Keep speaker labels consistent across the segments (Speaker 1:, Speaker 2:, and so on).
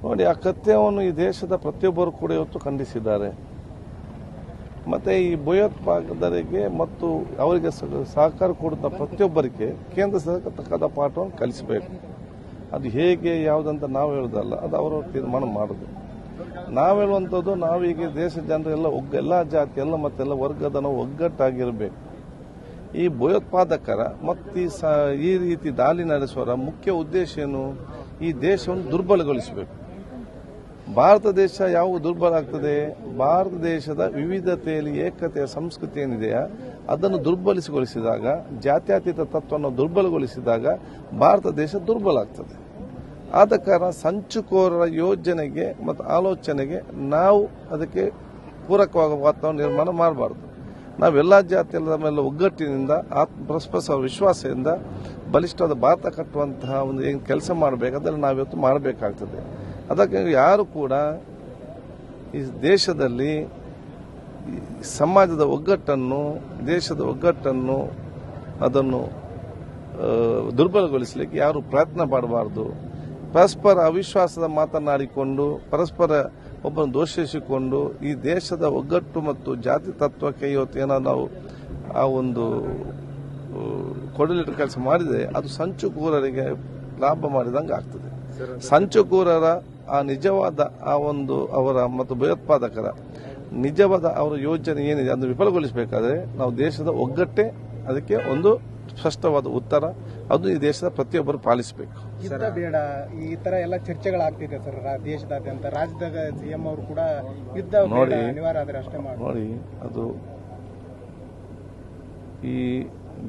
Speaker 1: ನೋಡಿ, ಆ ಕೃತ್ಯವನ್ನು ಈ ದೇಶದ ಪ್ರತಿಯೊಬ್ಬರು ಕೂಡ ಇವತ್ತು ಖಂಡಿಸಿದ್ದಾರೆ. ಮತ್ತು ಈ ಭಯೋತ್ಪಾದಕರಿಗೆ ಮತ್ತು ಅವರಿಗೆ ಸಹಕಾರ ಕೊಡುತ್ತ ಪ್ರತಿಯೊಬ್ಬರಿಗೆ ಕೇಂದ್ರ ಸರ್ಕಾರ ತಕ್ಕದ ಪಾಠವನ್ನು ಕಲಿಸಬೇಕು. ಅದು ಹೇಗೆ ಯಾವುದಂತ ನಾವು ಹೇಳೋದಲ್ಲ, ಅದು ಅವರು ತೀರ್ಮಾನ ಮಾಡೋದು. ನಾವು ಹೇಳುವಂಥದ್ದು, ನಾವೀಗ ದೇಶದ ಜನರೆಲ್ಲ ಎಲ್ಲ ಜಾತಿ ಎಲ್ಲ ಮತ್ತೆಲ್ಲ ವರ್ಗದ ನಾವು ಒಗ್ಗಟ್ಟಾಗಿರಬೇಕು. ಈ ಭಯೋತ್ಪಾದಕರ ಮತ್ತು ಈ ರೀತಿ ದಾಳಿ ನಡೆಸುವರ ಮುಖ್ಯ ಉದ್ದೇಶ ಏನು? ಈ ದೇಶವನ್ನು ದುರ್ಬಲಗೊಳಿಸಬೇಕು. ಭಾರತ ದೇಶ ಯಾವ ದುರ್ಬಲ ಆಗ್ತದೆ? ಭಾರತ ದೇಶದ ವಿವಿಧತೆಯಲ್ಲಿ ಏಕತೆಯ ಸಂಸ್ಕೃತಿ ಏನಿದೆಯಾ ಅದನ್ನು ದುರ್ಬಲಗೊಳಿಸಿದಾಗ, ಜಾತ್ಯತೀತ ತತ್ವವನ್ನು ದುರ್ಬಲಗೊಳಿಸಿದಾಗ ಭಾರತ ದೇಶ ದುರ್ಬಲ ಆಗ್ತದೆ. ಆದ ಕಾರಣ ಸಂಚುಕೋರರ ಯೋಜನೆಗೆ ಮತ್ತು ಆಲೋಚನೆಗೆ ನಾವು ಅದಕ್ಕೆ ಪೂರಕವಾದ ವಾತಾವರಣ ನಿರ್ಮಾಣ ಮಾಡಬಾರ್ದು. ನಾವೆಲ್ಲ ಜಾತಿಯಲ್ಲ ಮೇಲೆ ಒಗ್ಗಟ್ಟಿನಿಂದ ಪರಸ್ಪರ ವಿಶ್ವಾಸದಿಂದ ಬಲಿಷ್ಠವಾದ ಭಾರತ ಕಟ್ಟುವಂತಹ ಒಂದು ಏನು ಕೆಲಸ ಮಾಡಬೇಕಾದ್ರೆ ನಾವಿವತ್ತು ಮಾಡಬೇಕಾಗ್ತದೆ. ಅದಕ್ಕೆ ಯಾರು ಕೂಡ ಈ ದೇಶದಲ್ಲಿ ಸಮಾಜದ ಒಗ್ಗಟ್ಟನ್ನು, ದೇಶದ ಒಗ್ಗಟ್ಟನ್ನು ಅದನ್ನು ದುರ್ಬಲಗೊಳಿಸಲಿಕ್ಕೆ ಯಾರು ಪ್ರಯತ್ನ ಪಡಬಾರ್ದು. ಪರಸ್ಪರ ಅವಿಶ್ವಾಸದ ಮಾತನಾಡಿಕೊಂಡು, ಪರಸ್ಪರ ಒಬ್ಬನ್ನು ದೋಷಿಸಿಕೊಂಡು ಈ ದೇಶದ ಒಗ್ಗಟ್ಟು ಮತ್ತು ಜಾತಿ ತತ್ವಕ್ಕೆ ಇವತ್ತು ಏನಾದ್ರು ನಾವು ಆ ಒಂದು ಕೊಡಲಿಟ್ಟು ಕೆಲಸ ಮಾಡಿದರೆ ಅದು ಸಂಚುಕೋರರಿಗೆ ಲಾಭ ಮಾಡಿದಂಗೆ ಆಗ್ತದೆ. ಸಂಚುಕೋರರ ಆ ನಿಜವಾದ ಆ ಒಂದು ಅವರ ಮತ್ತು ಭಯೋತ್ಪಾದಕರ ನಿಜವಾದ ಅವರ ಯೋಜನೆ ಏನಿದೆ ಅದನ್ನು ವಿಫಲಗೊಳಿಸಬೇಕಾದ್ರೆ ನಾವು ದೇಶದ ಒಗ್ಗಟ್ಟೆ ಅದಕ್ಕೆ ಒಂದು ಸ್ಪಷ್ಟವಾದ ಉತ್ತರ. ಅದು ಈ ದೇಶದ ಪ್ರತಿಯೊಬ್ಬರು ಪಾಲಿಸಬೇಕು.
Speaker 2: ಬೇಡ ಈ ತರ ಎಲ್ಲ ಚರ್ಚೆಗಳಾಗ್ತಿದೆ ಸರ್ ದೇಶದಾದ್ಯಂತ. ರಾಜ್ಯದಾಗ ಸಿಎಂ ಅವರು ಕೂಡ ಯುದ್ಧ ಅನಿವಾರ್ಯ ಆದರೆ ಅಷ್ಟೇ
Speaker 1: ನೋಡಿ, ಅದು ಈ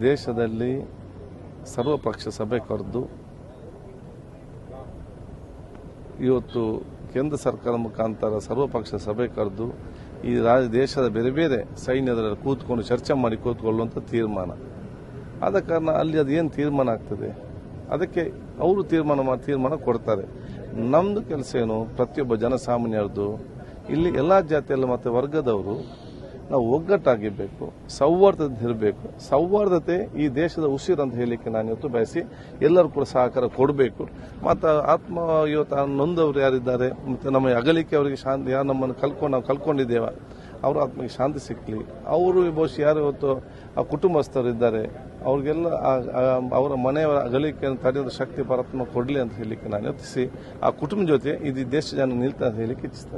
Speaker 1: ದೇಶದಲ್ಲಿ ಸರ್ವಪಕ್ಷ ಸಭೆ ಕರೆದು ಇವತ್ತು ಕೇಂದ್ರ ಸರ್ಕಾರ ಮುಖಾಂತರ ಸರ್ವಪಕ್ಷ ಸಭೆ ಕರೆದು ಈ ದೇಶದ ಬೇರೆ ಬೇರೆ ಸೈನ್ಯದಲ್ಲಿ ಕೂತ್ಕೊಂಡು ಚರ್ಚೆ ಮಾಡಿ ಕೂತ್ಕೊಳ್ಳುವಂಥ ತೀರ್ಮಾನ. ಆದ ಕಾರಣ ಅಲ್ಲಿ ಅದು ಏನು ತೀರ್ಮಾನ ಆಗ್ತದೆ ಅದಕ್ಕೆ ಅವರು ತೀರ್ಮಾನ ಕೊಡ್ತಾರೆ. ನಮ್ಮದು ಕೆಲಸ ಏನು? ಪ್ರತಿಯೊಬ್ಬ ಜನಸಾಮಾನ್ಯರದು ಇಲ್ಲಿ ಎಲ್ಲ ಜಾತಿಯಲ್ಲ ಮತ್ತು ವರ್ಗದವರು ನಾವು ಒಗ್ಗಟ್ಟಾಗಿರಬೇಕು, ಸೌಹಾರ್ದತೆ ಇರಬೇಕು. ಸೌಹಾರ್ದತೆ ಈ ದೇಶದ ಉಸಿರು ಅಂತ ಹೇಳಲಿಕ್ಕೆ ನಾನು ಇವತ್ತು ಬಯಸಿ ಎಲ್ಲರೂ ಕೂಡ ಸಹಕಾರ ಕೊಡಬೇಕು. ಮತ್ತು ಇವತ್ತು ನೊಂದವರು ಯಾರಿದ್ದಾರೆ ಮತ್ತು ನಮ್ಮ ಅಗಲಿಕೆ ಅವರಿಗೆ ಶಾಂತಿ, ಯಾರು ನಮ್ಮನ್ನು ನಾವು ಕಳ್ಕೊಂಡಿದ್ದೇವೆ ಅವರ ಆತ್ಮಕ್ಕೆ ಶಾಂತಿ ಸಿಕ್ಕಲಿ. ಅವರು ಬಹುಶಃ ಯಾರು ಇವತ್ತು ಆ ಕುಟುಂಬಸ್ಥರು ಇದ್ದಾರೆ ಅವ್ರಿಗೆಲ್ಲ ಅವರ ಮನೆಯವರ ಅಗಲಿಕೆಯನ್ನು ತಡೆಯುವ ಶಕ್ತಿ ಪರಮಾತ್ಮ ಕೊಡಲಿ ಅಂತ ಹೇಳಲಿಕ್ಕೆ ನಾನು ಯೋಚಿಸಿ ಆ ಕುಟುಂಬ ಜೊತೆ ಇದು ದೇಶ ಜನ ನಿಲ್ತಾ ಅಂತ ಹೇಳಲಿಕ್ಕೆ ಇಚ್ಛಿಸ್ತೇನೆ.